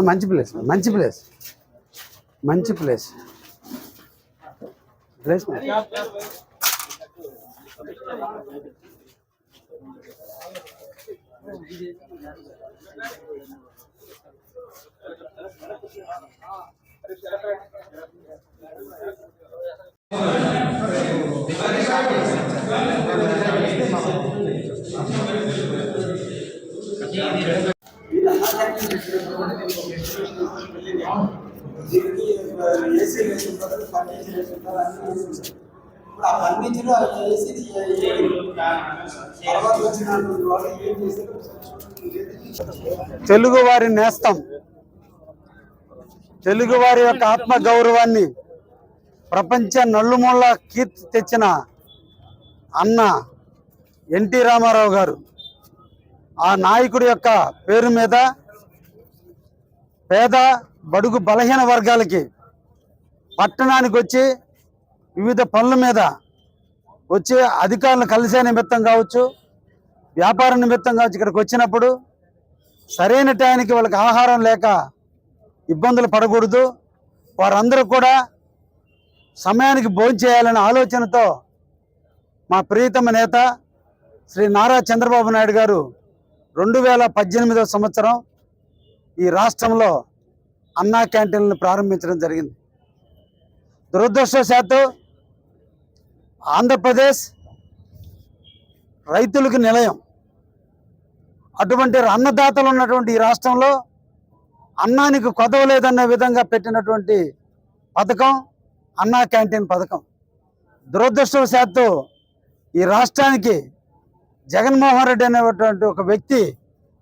మంచి ప్లేస్ మంచి ప్లేస్ మంచి ప్లేస్ ప్లేస్ తెలుగు వారి నేస్తం, తెలుగు వారి యొక్క ఆత్మ గౌరవాన్ని ప్రపంచ నలుమూల కీర్తి తెచ్చిన అన్న ఎన్టీ రామారావు గారు, ఆ నాయకుడి యొక్క పేరు మీద పేద బడుగు బలహీన వర్గాలకి పట్టణానికి వచ్చి వివిధ పనుల మీద వచ్చి అధికారులను కలిసే నిమిత్తం కావచ్చు, వ్యాపార నిమిత్తం కావచ్చు, ఇక్కడికి వచ్చినప్పుడు సరైన టైంకి వాళ్ళకి ఆహారం లేక ఇబ్బందులు పడకూడదు, వారందరూ కూడా సమయానికి భోజనం చేయాలనే ఆలోచనతో మా ప్రియతమ నేత శ్రీ నారా చంద్రబాబు నాయుడు గారు 2018వ సంవత్సరం ఈ రాష్ట్రంలో అన్నా క్యాంటీన్లను ప్రారంభించడం జరిగింది. దురదృష్టవశాత్తు ఆంధ్రప్రదేశ్ రైతులకు నిలయం, అటువంటి అన్నదాతలు ఉన్నటువంటి ఈ రాష్ట్రంలో అన్నానికి కొదవలేదన్న విధంగా పెట్టినటువంటి పథకం అన్నా క్యాంటీన్ పథకం. దురదృష్టవశాత్తు ఈ రాష్ట్రానికి జగన్మోహన్ రెడ్డి అనేటువంటి ఒక వ్యక్తి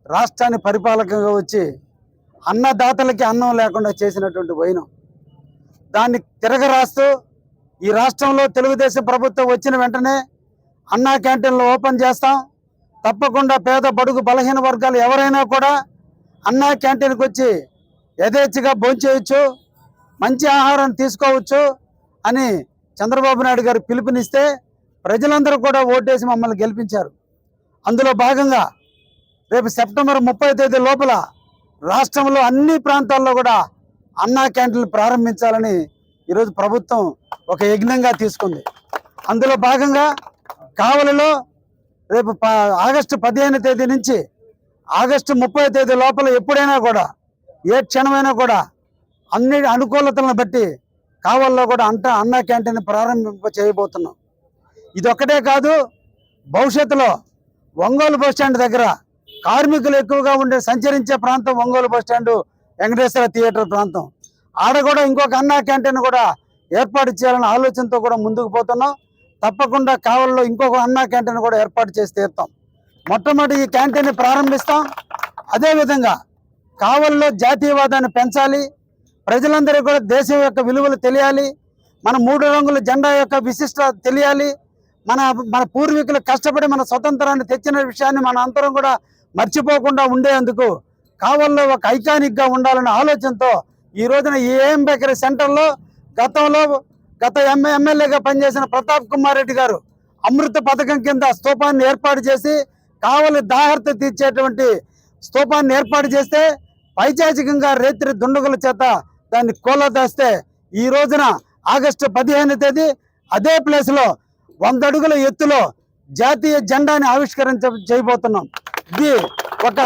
రాష్ట్రాన్ని పరిపాలకంగా వచ్చి అన్నదాతలకి అన్నం లేకుండా చేసినటువంటి వైనం, దాన్ని తిరగరాస్తూ ఈ రాష్ట్రంలో తెలుగుదేశం ప్రభుత్వం వచ్చిన వెంటనే అన్నా క్యాంటీన్లు ఓపెన్ చేస్తాం, తప్పకుండా పేద బడుగు బలహీన వర్గాలు ఎవరైనా కూడా అన్నా క్యాంటీన్కి వచ్చి యథేచ్ఛగా భోంచేయచ్చు, మంచి ఆహారం తీసుకోవచ్చు అని చంద్రబాబు నాయుడు గారు పిలుపునిస్తే ప్రజలందరూ కూడా ఓటేసి మమ్మల్ని గెలిపించారు. అందులో భాగంగా రేపు సెప్టెంబర్ 30వ తేదీ లోపల రాష్ట్రంలో అన్ని ప్రాంతాల్లో కూడా అన్నా క్యాంటీన్లు ప్రారంభించాలని ఈరోజు ప్రభుత్వం ఒక యజ్ఞంగా తీసుకుంది. అందులో భాగంగా కావలిలో రేపు ఆగస్టు 15వ తేదీ నుంచి ఆగస్టు 30వ తేదీ లోపల ఎప్పుడైనా కూడా ఏ క్షణమైనా కూడా అన్ని అనుకూలతలను బట్టి కావలిలో కూడా అన్నా క్యాంటీన్ ప్రారంభింప చేయబోతున్నాం. ఇదొక్కటే కాదు, భవిష్యత్తులో ఒంగోలు బస్టాండ్ దగ్గర కార్మికులు ఎక్కువగా ఉండే సంచరించే ప్రాంతం ఒంగోలు బస్టాండు, వెంకటేశ్వర థియేటర్ ప్రాంతం, ఆడ కూడా ఇంకొక అన్నా క్యాంటీన్ కూడా ఏర్పాటు చేయాలనే ఆలోచనతో కూడా ముందుకు పోతున్నాం. తప్పకుండా కావలిలో ఇంకొక అన్నా క్యాంటీన్ కూడా ఏర్పాటు చేసి తీరుతాం. మొట్టమొదటి ఈ క్యాంటీన్ని ప్రారంభిస్తాం. అదేవిధంగా కావలిలో జాతీయవాదాన్ని పెంచాలి, ప్రజలందరికీ కూడా దేశం యొక్క విలువలు తెలియాలి, మన 3 రంగుల జెండా యొక్క విశిష్టత తెలియాలి, మన పూర్వీకులు కష్టపడి మన స్వతంత్రాన్ని తెచ్చిన విషయాన్ని మన అందరం కూడా మర్చిపోకుండా ఉండేందుకు కావలిలో ఒక ఐకానిక్గా ఉండాలనే ఆలోచనతో ఈ రోజున ఈ ఏఎం బేకరీ సెంటర్లో గత ఎమ్మెల్యేగా పనిచేసిన ప్రతాప్ కుమార్ రెడ్డి గారు అమృత పథకం కింద స్తూపాన్ని ఏర్పాటు చేసి కావలి దాహర్త తీర్చేటువంటి స్తూపాన్ని ఏర్పాటు చేస్తే పైచాచికంగా రేత్రి దుండగుల చేత దాన్ని కూలదోస్తే ఈ రోజున ఆగస్టు 15వ తేదీ అదే ప్లేస్లో 100 అడుగుల ఎత్తులో జాతీయ జెండాని చేయబోతున్నాం. ఇది ఒక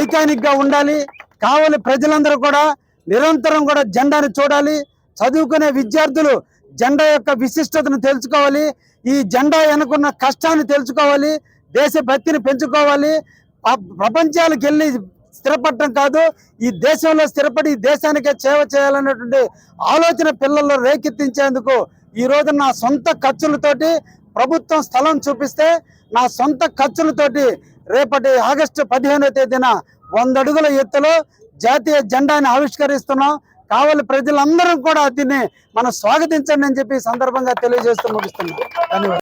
ఐకానిక్గా ఉండాలి. కావలి ప్రజలందరూ కూడా నిరంతరం కూడా జెండాని చూడాలి. చదువుకునే విద్యార్థులు జెండా యొక్క విశిష్టతను తెలుసుకోవాలి, ఈ జెండా వెనుకున్న కష్టాన్ని తెలుసుకోవాలి, దేశభక్తిని పెంచుకోవాలి. ప్రపంచాలకు వెళ్ళి స్థిరపడటం కాదు, ఈ దేశంలో స్థిరపడి ఈ దేశానికే సేవ చేయాలనేటువంటి ఆలోచన పిల్లల్లో రేకెత్తించేందుకు ఈ రోజు నా సొంత ఖర్చులతోటి ప్రభుత్వం స్థలం చూపిస్తే నా సొంత ఖర్చులతోటి రేపటి ఆగస్టు 15వ తేదీన 100 అడుగుల ఎత్తులో జాతీయ జెండాని ఆవిష్కరిస్తున్నాం. కావలి ప్రజలందరూ కూడా దీన్ని మనం స్వాగతించండి అని చెప్పి సందర్భంగా తెలియజేస్తూ ముగిస్తున్నాం. ధన్యవాదాలు.